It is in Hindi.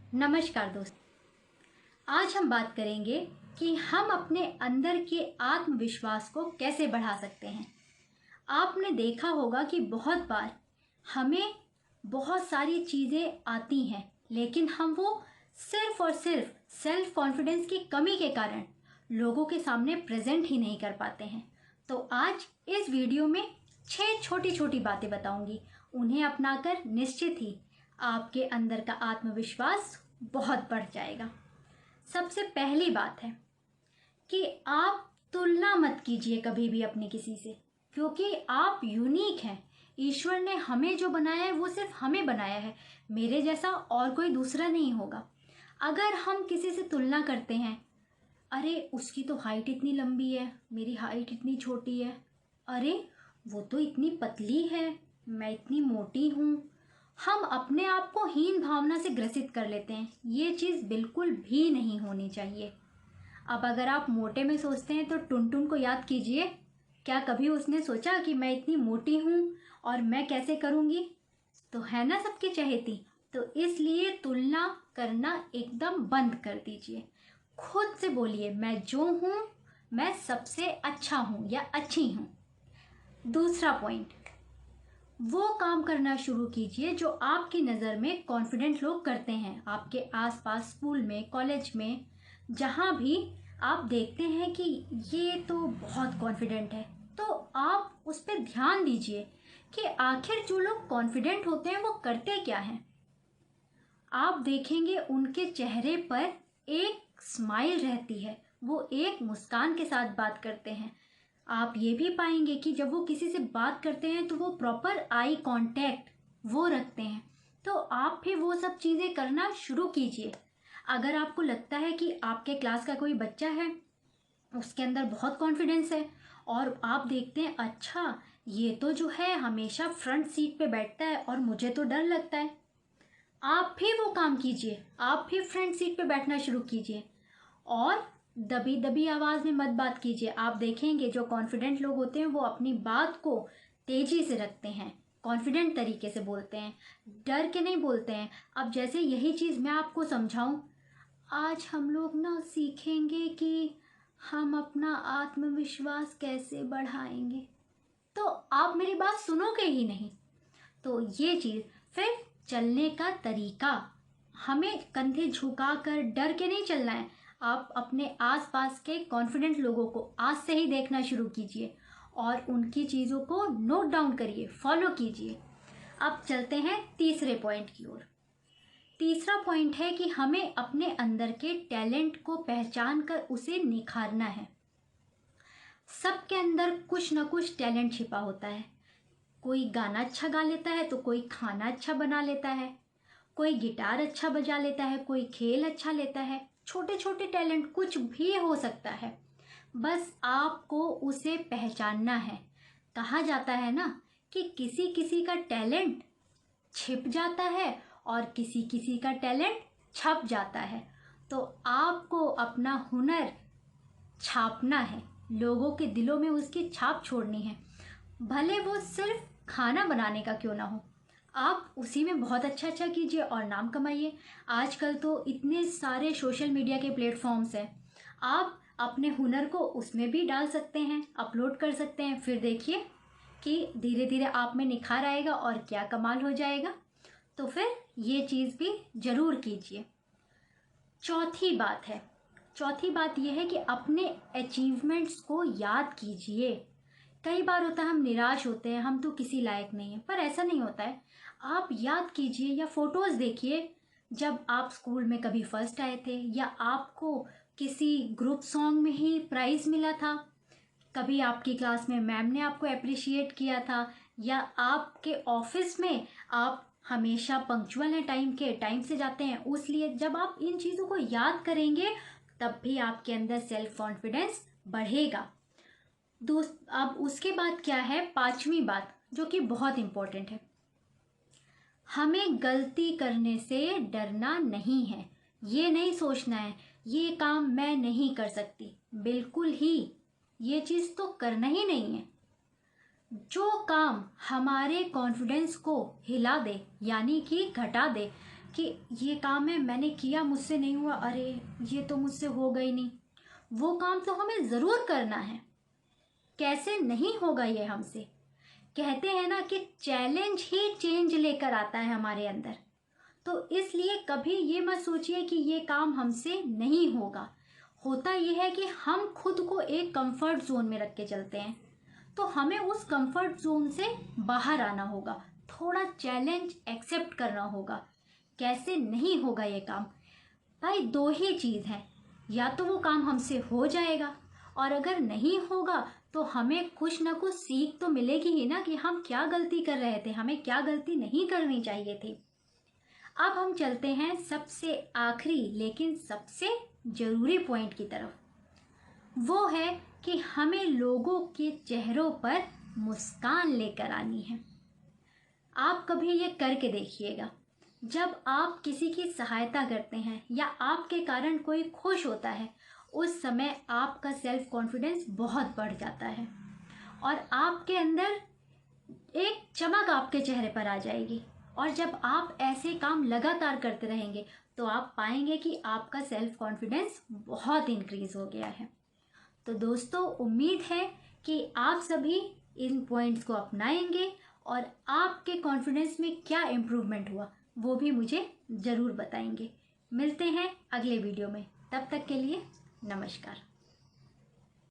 नमस्कार दोस्तों। आज हम बात करेंगे कि हम अपने अंदर के आत्मविश्वास को कैसे बढ़ा सकते हैं। आपने देखा होगा कि बहुत बार हमें बहुत सारी चीज़ें आती हैं, लेकिन हम वो सिर्फ और सिर्फ सेल्फ कॉन्फिडेंस की कमी के कारण लोगों के सामने प्रेजेंट ही नहीं कर पाते हैं। तो आज इस वीडियो में 6 छोटी छोटी बातें बताऊंगी। उन्हें अपनाकर निश्चित ही आपके अंदर का आत्मविश्वास बहुत बढ़ जाएगा। सबसे पहली बात है कि आप तुलना मत कीजिए कभी भी अपनी किसी से, क्योंकि आप यूनिक हैं। ईश्वर ने हमें जो बनाया है वो सिर्फ हमें बनाया है, मेरे जैसा और कोई दूसरा नहीं होगा। अगर हम किसी से तुलना करते हैं, अरे उसकी तो हाइट इतनी लंबी है, मेरी हाइट इतनी छोटी है, अरे वो तो इतनी पतली है, मैं इतनी मोटी हूँ, हम अपने आप को हीन भावना से ग्रसित कर लेते हैं। ये चीज़ बिल्कुल भी नहीं होनी चाहिए। अब अगर आप मोटे में सोचते हैं तो टुनटुन को याद कीजिए। क्या कभी उसने सोचा कि मैं इतनी मोटी हूँ और मैं कैसे करूँगी? तो है ना सबकी चहेती। तो इसलिए तुलना करना एकदम बंद कर दीजिए। खुद से बोलिए, मैं जो हूँ मैं सबसे अच्छा हूँ या अच्छी हूँ। दूसरा पॉइंट, वो काम करना शुरू कीजिए जो आपकी नज़र में कॉन्फिडेंट लोग करते हैं। आपके आसपास, स्कूल में, कॉलेज में, जहाँ भी आप देखते हैं कि ये तो बहुत कॉन्फिडेंट है, तो आप उस पर ध्यान दीजिए कि आखिर जो लोग कॉन्फिडेंट होते हैं वो करते क्या हैं। आप देखेंगे उनके चेहरे पर एक स्माइल रहती है, वो एक मुस्कान के साथ बात करते हैं। आप ये भी पाएंगे कि जब वो किसी से बात करते हैं तो वो प्रॉपर आई कांटेक्ट वो रखते हैं। तो आप भी वो सब चीज़ें करना शुरू कीजिए। अगर आपको लगता है कि आपके क्लास का कोई बच्चा है, उसके अंदर बहुत कॉन्फिडेंस है, और आप देखते हैं अच्छा ये तो जो है हमेशा फ्रंट सीट पे बैठता है और मुझे तो डर लगता है, आप भी वो काम कीजिए। आप भी फ्रंट सीट पे बैठना शुरू कीजिए और दबी दबी आवाज़ में मत बात कीजिए। आप देखेंगे जो कॉन्फिडेंट लोग होते हैं वो अपनी बात को तेज़ी से रखते हैं, कॉन्फिडेंट तरीके से बोलते हैं, डर के नहीं बोलते हैं। अब जैसे यही चीज़ मैं आपको समझाऊं, आज हम लोग ना सीखेंगे कि हम अपना आत्मविश्वास कैसे बढ़ाएंगे, तो आप मेरी बात सुनोगे ही नहीं। तो ये चीज़, फिर चलने का तरीका, हमें कंधे झुकाकर डर के नहीं चलना है। आप अपने आसपास के कॉन्फिडेंट लोगों को आज से ही देखना शुरू कीजिए और उनकी चीज़ों को नोट डाउन करिए, फॉलो कीजिए। अब चलते हैं तीसरे पॉइंट की ओर। तीसरा पॉइंट है कि हमें अपने अंदर के टैलेंट को पहचान कर उसे निखारना है। सबके अंदर कुछ ना कुछ टैलेंट छिपा होता है। कोई गाना अच्छा गा लेता है तो कोई खाना अच्छा बना लेता है, कोई गिटार अच्छा बजा लेता है, कोई खेल अच्छा लेता है। छोटे छोटे टैलेंट कुछ भी हो सकता है, बस आपको उसे पहचानना है। कहा जाता है ना कि किसी किसी का टैलेंट छिप जाता है और किसी किसी का टैलेंट छप जाता है। तो आपको अपना हुनर छापना है, लोगों के दिलों में उसकी छाप छोड़नी है। भले वो सिर्फ खाना बनाने का क्यों ना हो, आप उसी में बहुत अच्छा अच्छा कीजिए और नाम कमाइए। आजकल तो इतने सारे सोशल मीडिया के प्लेटफॉर्म्स हैं, आप अपने हुनर को उसमें भी डाल सकते हैं, अपलोड कर सकते हैं। फिर देखिए कि धीरे धीरे आप में निखार आएगा और क्या कमाल हो जाएगा। तो फिर ये चीज़ भी ज़रूर कीजिए। चौथी बात यह है कि अपने अचीवमेंट्स को याद कीजिए। कई बार होता है हम निराश होते हैं, हम तो किसी लायक नहीं हैं, पर ऐसा नहीं होता है। आप याद कीजिए या फोटोज़ देखिए, जब आप स्कूल में कभी फर्स्ट आए थे, या आपको किसी ग्रुप सॉन्ग में ही प्राइज़ मिला था, कभी आपकी क्लास में मैम ने आपको अप्रिशिएट किया था, या आपके ऑफिस में आप हमेशा पंक्चुअल हैं, टाइम से जाते हैं। उसलिए जब आप इन चीज़ों को याद करेंगे तब भी आपके अंदर सेल्फ कॉन्फिडेंस बढ़ेगा। अब उसके बाद क्या है, पांचवी बात जो कि बहुत इम्पोर्टेंट है, हमें गलती करने से डरना नहीं है। ये नहीं सोचना है ये काम मैं नहीं कर सकती, बिल्कुल ही ये चीज़ तो करना ही नहीं है। जो काम हमारे कॉन्फिडेंस को हिला दे, यानी कि घटा दे, कि ये काम है, मैंने किया, मुझसे नहीं हुआ, अरे ये तो मुझसे होगा ही नहीं। वो काम तो हमें ज़रूर करना है, कैसे नहीं होगा ये हमसे। कहते हैं ना कि चैलेंज ही चेंज लेकर आता है हमारे अंदर। तो इसलिए कभी ये मत सोचिए कि ये काम हमसे नहीं होगा। होता ये है कि हम खुद को एक कंफर्ट जोन में रख के चलते हैं, तो हमें उस कंफर्ट जोन से बाहर आना होगा, थोड़ा चैलेंज एक्सेप्ट करना होगा। कैसे नहीं होगा ये काम? भाई दो ही चीज़ है, या तो वो काम हमसे हो जाएगा, और अगर नहीं होगा तो हमें कुछ ना कुछ सीख तो मिलेगी ही ना कि हम क्या गलती कर रहे थे, हमें क्या गलती नहीं करनी चाहिए थी। अब हम चलते हैं सबसे आखिरी लेकिन सबसे ज़रूरी पॉइंट की तरफ। वो है कि हमें लोगों के चेहरों पर मुस्कान लेकर आनी है। आप कभी ये करके देखिएगा, जब आप किसी की सहायता करते हैं या आपके कारण कोई खुश होता है, उस समय आपका सेल्फ कॉन्फिडेंस बहुत बढ़ जाता है और आपके अंदर एक चमक आपके चेहरे पर आ जाएगी। और जब आप ऐसे काम लगातार करते रहेंगे तो आप पाएंगे कि आपका सेल्फ कॉन्फिडेंस बहुत इंक्रीज़ हो गया है। तो दोस्तों, उम्मीद है कि आप सभी इन पॉइंट्स को अपनाएंगे और आपके कॉन्फिडेंस में क्या इम्प्रूवमेंट हुआ वो भी मुझे ज़रूर बताएंगे। मिलते हैं अगले वीडियो में, तब तक के लिए नमस्कार।